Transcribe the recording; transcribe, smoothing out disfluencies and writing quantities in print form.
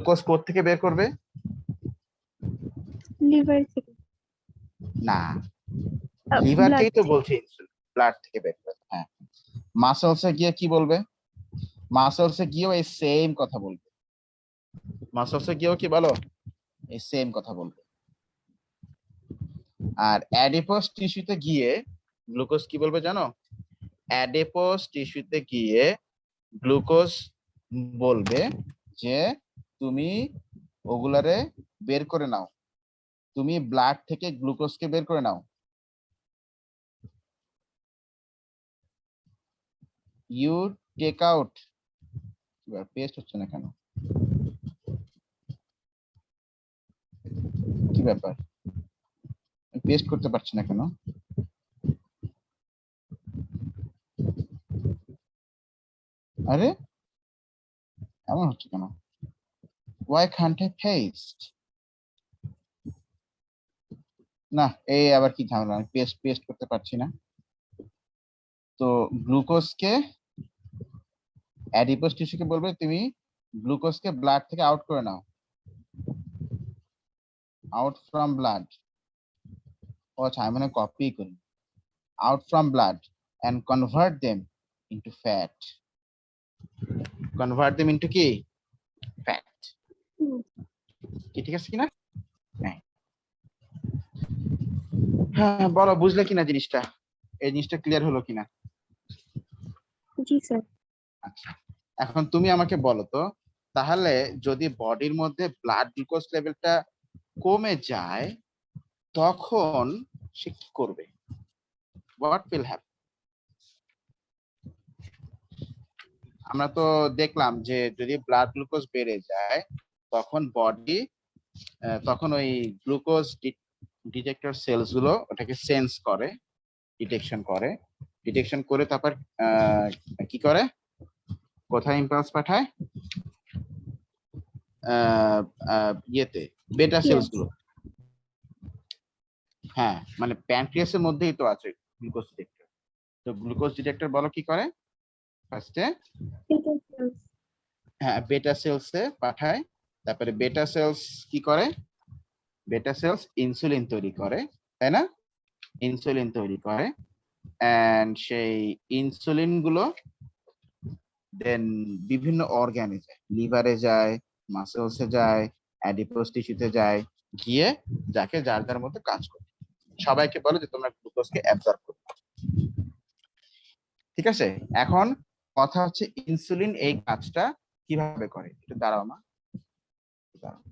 Glucose কোথা থেকে বের করবে? লিভার থেকে। না, লিভারকেই তো blood বলছে ইনসুলিন, ব্লাড থেকে বের করবে। হ্যাঁ, মাসলসে গিয়ে কি বলবে? মাসলসে গিয়েও এই সেম কথা বলবে। মাসলসে গিয়েও কি বলো? এই সেম কথা বলবে। আর অ্যাডিপোস টিস্যুতে গিয়ে গ্লুকোজ কি বলবে জানো? অ্যাডিপোস টিস্যুতে গিয়ে গ্লুকোজ বলবে যে তুমি ওগুলারে বের করে নাও, তুমি ব্লাড থেকে গ্লুকোজকে বের করে নাও। You take out. পেস্ট হচ্ছে না কেন? কি ব্যাপার, পেস্ট করতে পারছি না কেন? আরে এমন হচ্ছে কেন? Why can't I paste? না, এই আবার কি ঝামেলা, আমি পেস্ট করতে পারছি না। তো গ্লুকোজকে অ্যাডিপোস টিস্যুকে বলবে তুমি গ্লুকোজকে ব্লাড থেকে আউট করে নাও, আউট ফ্রম ব্লাড। ও আচ্ছা, আমি মানে কপি করি, out from blood and convert them into fat. Convert them into কি? Fat. কি ঠিক আছে কিনা? হ্যাঁ, বলো বুঝলে কিনা জিনিসটা? এই জিনিসটা ক্লিয়ার হলো কিনা? জি স্যার। আচ্ছা, এখন তুমি আমাকে বলো তো, তাহলে যদি বডির মধ্যে ব্লাড গ্লুকোজ লেভেলটা কমে যায় তখন সে কি করবে? What will happen? আমরা তো দেখলাম যে যদি ব্লাড গ্লুকোজ বেড়ে যায় তখন বডি, তখন ওই গ্লুকোজ ডিটেক্টর সেলস গুলো ওটাকে সেন্স করে, ডিটেকশন করে তারপর কি করে, কোথায় ইম্পালস পাঠায়? ইয়েতে, বেটা সেলস গুলো। হ্যাঁ, মানে প্যানক্রিয়াসের মধ্যেই তো আছে গ্লুকোজ ডিটেক্টর। তো গ্লুকোজ ডিটেক্টর বলো কি করে? ফার্স্টে হ্যাঁ বেটা সেলসে পাঠায়, তারপরে বেটা সেলস কি করে? বেটা সেলস ইনসুলিন তৈরি করে, তাই না? ইনসুলিন তৈরি করে, এন্ড সেই ইনসুলিন গুলো দেন বিভিন্ন অর্গানে যায়, লিভারে যায়, মাসেলসে যায়, অ্যাডিপোস টিস্যুতে যায়, গিয়ে যাকে যার যার মধ্যে কাজ করে সবাইকে বলে যে তোমরা গ্লুকোজকে অ্যাবজর্ব করো। ঠিক আছে, এখন কথা হচ্ছে ইনসুলিন এই কাজটা কিভাবে করে? একটু দাঁড়াও মা, দাঁড়াও।